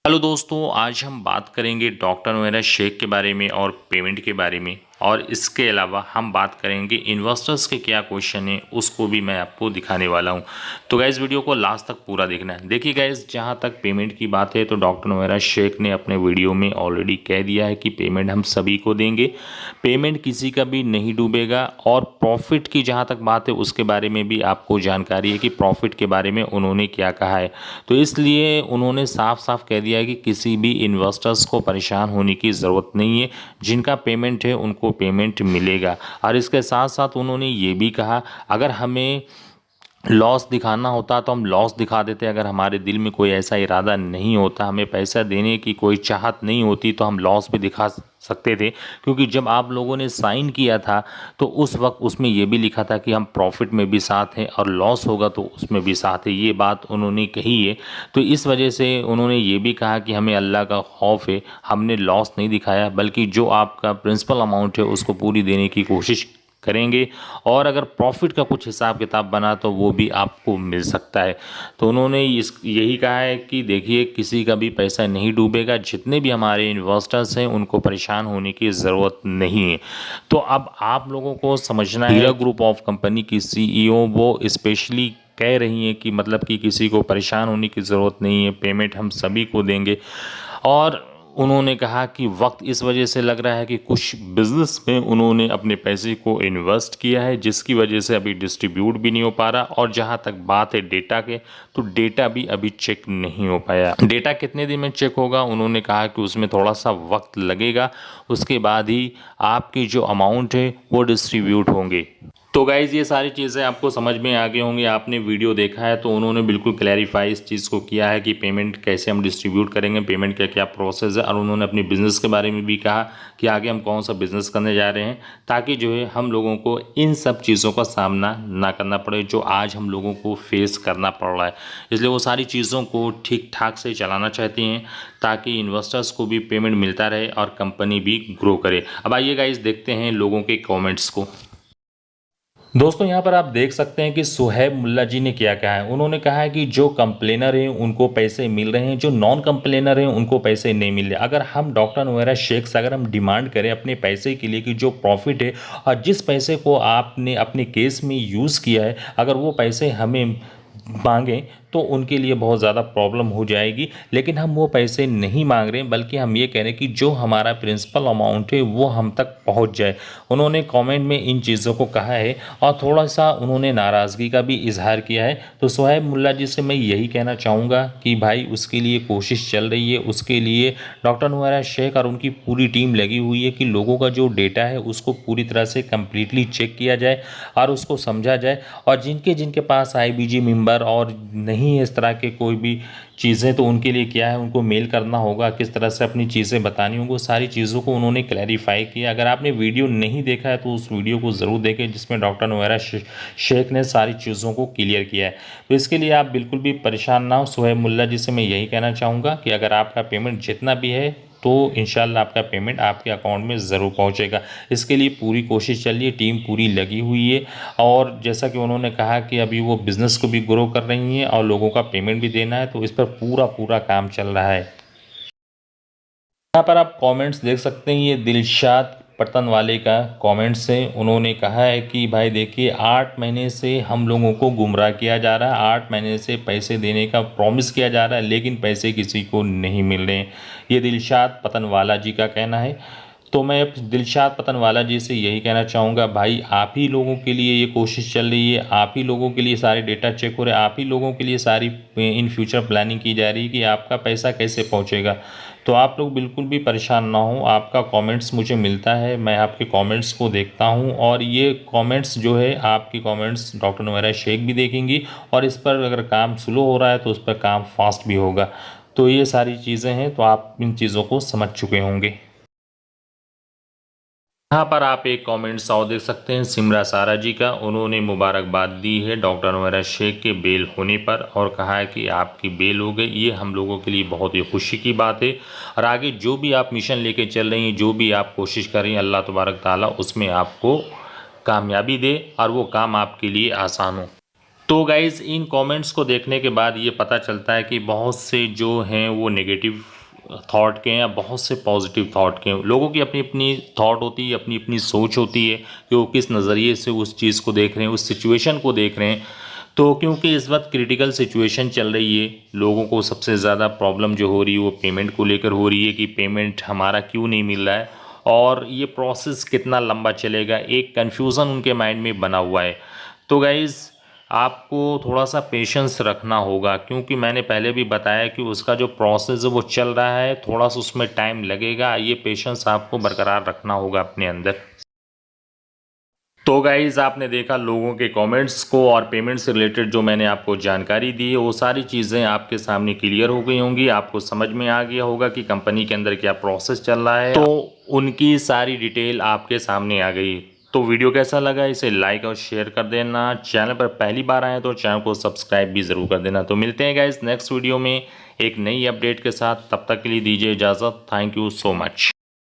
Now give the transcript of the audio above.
Hello दोस्तों, आज हम बात करेंगे डॉक्टर नोएरा शेख के बारे में और पेमेंट के बारे में। और इसके अलावा हम बात करेंगे इन्वेस्टर्स के क्या क्वेश्चन है, उसको भी मैं आपको दिखाने वाला हूं। तो गाइज़ वीडियो को लास्ट तक पूरा देखना है। देखिए गाइज़, जहां तक पेमेंट की बात है तो डॉक्टर नोएरा शेख ने अपने वीडियो में ऑलरेडी कह दिया है कि पेमेंट हम सभी को देंगे, पेमेंट किसी का भी नहीं डूबेगा। और प्रॉफिट की जहाँ तक बात है उसके बारे में भी आपको जानकारी है कि प्रॉफिट के बारे में उन्होंने क्या कहा है। तो इसलिए उन्होंने साफ साफ कह दिया है कि किसी भी इन्वेस्टर्स को परेशान होने की ज़रूरत नहीं है, जिनका पेमेंट है उनको पेमेंट मिलेगा। और इसके साथ साथ उन्होंने ये भी कहा, अगर हमें लॉस दिखाना होता तो हम लॉस दिखा देते, अगर हमारे दिल में कोई ऐसा इरादा नहीं होता, हमें पैसा देने की कोई चाहत नहीं होती, तो हम लॉस भी दिखा सकते थे। क्योंकि जब आप लोगों ने साइन किया था तो उस वक्त उसमें यह भी लिखा था कि हम प्रॉफिट में भी साथ हैं और लॉस होगा तो उसमें भी साथ है, ये बात उन्होंने कही है। तो इस वजह से उन्होंने ये भी कहा कि हमें अल्लाह का खौफ है, हमने लॉस नहीं दिखाया, बल्कि जो आपका प्रिंसिपल अमाउंट है उसको पूरी देने की कोशिश करेंगे। और अगर प्रॉफिट का कुछ हिसाब किताब बना तो वो भी आपको मिल सकता है। तो उन्होंने यही कहा है कि देखिए, किसी का भी पैसा नहीं डूबेगा, जितने भी हमारे इन्वेस्टर्स हैं उनको परेशान होने की ज़रूरत नहीं है। तो अब आप लोगों को समझना है, हीरा ग्रुप ऑफ कंपनी की सीईओ वो स्पेशली कह रही हैं कि मतलब कि किसी को परेशान होने की ज़रूरत नहीं है, पेमेंट हम सभी को देंगे। और उन्होंने कहा कि वक्त इस वजह से लग रहा है कि कुछ बिज़नेस में उन्होंने अपने पैसे को इन्वेस्ट किया है, जिसकी वजह से अभी डिस्ट्रीब्यूट भी नहीं हो पा रहा। और जहां तक बात है डेटा के, तो डेटा भी अभी चेक नहीं हो पाया। डेटा कितने दिन में चेक होगा, उन्होंने कहा कि उसमें थोड़ा सा वक्त लगेगा, उसके बाद ही आपकी जो अमाउंट है वो डिस्ट्रीब्यूट होंगे। तो गाइज़, ये सारी चीज़ें आपको समझ में आ गई होंगी, आपने वीडियो देखा है तो उन्होंने बिल्कुल क्लैरिफाई इस चीज़ को किया है कि पेमेंट कैसे हम डिस्ट्रीब्यूट करेंगे, पेमेंट का क्या प्रोसेस है। और उन्होंने अपने बिज़नेस के बारे में भी कहा कि आगे हम कौन सा बिज़नेस करने जा रहे हैं, ताकि जो है हम लोगों को इन सब चीज़ों का सामना ना करना पड़े जो आज हम लोगों को फेस करना पड़ रहा है। इसलिए वो सारी चीज़ों को ठीक ठाक से चलाना चाहती हैं, ताकि इन्वेस्टर्स को भी पेमेंट मिलता रहे और कंपनी भी ग्रो करे। अब आइए गाइज़, देखते हैं लोगों के कॉमेंट्स को। दोस्तों, यहाँ पर आप देख सकते हैं कि सुहैब मुल्ला जी ने क्या कहा है। उन्होंने कहा है कि जो कंप्लेनर हैं उनको पैसे मिल रहे हैं, जो नॉन कंप्लेनर हैं उनको पैसे नहीं मिल रहे। अगर हम डॉक्टर नोएरा शेख से अगर हम डिमांड करें अपने पैसे के लिए कि जो प्रॉफिट है और जिस पैसे को आपने अपने केस में यूज़ किया है, अगर वो पैसे हमें मांगें तो उनके लिए बहुत ज़्यादा प्रॉब्लम हो जाएगी। लेकिन हम वो पैसे नहीं मांग रहे हैं, बल्कि हम ये कह रहे हैं कि जो हमारा प्रिंसिपल अमाउंट है वो हम तक पहुंच जाए। उन्होंने कमेंट में इन चीज़ों को कहा है और थोड़ा सा उन्होंने नाराज़गी का भी इजहार किया है। तो सुहैब मुल्ला जी से मैं यही कहना चाहूँगा कि भाई, उसके लिए कोशिश चल रही है, उसके लिए डॉक्टर नोएरा शेख और उनकी पूरी टीम लगी हुई है कि लोगों का जो डेटा है उसको पूरी तरह से कम्प्लीटली चेक किया जाए और उसको समझा जाए। और जिनके जिनके पास आईबीजी मेंबर और नहीं है इस तरह के कोई भी चीज़ें, तो उनके लिए क्या है, उनको मेल करना होगा, किस तरह से अपनी चीज़ें बतानी होंगी, सारी चीज़ों को उन्होंने क्लैरिफाई किया। अगर आपने वीडियो नहीं देखा है तो उस वीडियो को ज़रूर देखें, जिसमें डॉक्टर नोएरा शेख ने सारी चीज़ों को क्लियर किया है। तो इसके लिए आप बिल्कुल भी परेशान ना हो। सुहैब मुल्ला जी से मैं यही कहना चाहूँगा कि अगर आपका पेमेंट जितना भी है तो इंशाल्लाह आपका पेमेंट आपके अकाउंट में ज़रूर पहुंचेगा। इसके लिए पूरी कोशिश चल रही है, टीम पूरी लगी हुई है। और जैसा कि उन्होंने कहा कि अभी वो बिज़नेस को भी ग्रो कर रही हैं और लोगों का पेमेंट भी देना है, तो इस पर पूरा काम चल रहा है। यहाँ पर आप कमेंट्स देख सकते हैं, ये दिलशाद पतन वाले का कमेंट्स है। उन्होंने कहा है कि भाई देखिए, 8 महीने से हम लोगों को गुमराह किया जा रहा है, 8 महीने से पैसे देने का प्रॉमिस किया जा रहा है, लेकिन पैसे किसी को नहीं मिल रहे हैं। ये दिलशाद पतनवाला जी का कहना है। तो मैं दिलशाद पतनवाला जी से यही कहना चाहूँगा, भाई आप ही लोगों के लिए ये कोशिश चल रही है, आप ही लोगों के लिए सारे डेटा चेक हो रहे हैं, आप ही लोगों के लिए सारी इन फ्यूचर प्लानिंग की जा रही है कि आपका पैसा कैसे पहुँचेगा। तो आप लोग बिल्कुल भी परेशान ना हो। आपका कमेंट्स मुझे मिलता है, मैं आपके कमेंट्स को देखता हूँ, और ये कमेंट्स जो है, आपकी कमेंट्स डॉक्टर नोएरा शेख भी देखेंगी, और इस पर अगर काम स्लो हो रहा है तो उस पर काम फास्ट भी होगा। तो ये सारी चीज़ें हैं, तो आप इन चीज़ों को समझ चुके होंगे। यहाँ पर आप एक कमेंट्स और देख सकते हैं सिमरा सारा जी का। उन्होंने मुबारकबाद दी है डॉक्टर नोएरा शेख के बेल होने पर, और कहा है कि आपकी बेल हो गई, ये हम लोगों के लिए बहुत ही खुशी की बात है। और आगे जो भी आप मिशन लेके चल रही हैं, जो भी आप कोशिश कर रही हैं, अल्लाह तबारक ताला उसमें आपको कामयाबी दे और वो काम आपके लिए आसान हो। तो गाइज़ इन कमेंट्स को देखने के बाद ये पता चलता है कि बहुत से जो हैं वो नेगेटिव थॉट के हैं या बहुत से पॉजिटिव थॉट के हैं। लोगों की अपनी अपनी थॉट होती है, अपनी अपनी सोच होती है कि वो किस नज़रिए से उस चीज़ को देख रहे हैं, उस सिचुएशन को देख रहे हैं। तो क्योंकि इस वक्त क्रिटिकल सिचुएशन चल रही है, लोगों को सबसे ज़्यादा प्रॉब्लम जो हो रही है वो पेमेंट को लेकर हो रही है कि पेमेंट हमारा क्यों नहीं मिल रहा है और ये प्रोसेस कितना लंबा चलेगा, एक कन्फ्यूज़न उनके माइंड में बना हुआ है। तो गाइज़ आपको थोड़ा सा पेशेंस रखना होगा, क्योंकि मैंने पहले भी बताया कि उसका जो प्रोसेस है वो चल रहा है, थोड़ा सा उसमें टाइम लगेगा। ये पेशेंस आपको बरकरार रखना होगा अपने अंदर। तो गाइज़ आपने देखा लोगों के कमेंट्स को और पेमेंट से रिलेटेड जो मैंने आपको जानकारी दी है वो सारी चीज़ें आपके सामने क्लियर हो गई होंगी, आपको समझ में आ गया होगा कि कंपनी के अंदर क्या प्रोसेस चल रहा है, तो उनकी सारी डिटेल आपके सामने आ गई। तो वीडियो कैसा लगा इसे लाइक और शेयर कर देना, चैनल पर पहली बार आए तो चैनल को सब्सक्राइब भी ज़रूर कर देना। तो मिलते हैं गाइज़ नेक्स्ट वीडियो में एक नई अपडेट के साथ, तब तक के लिए दीजिए इजाज़त। Thank you so much.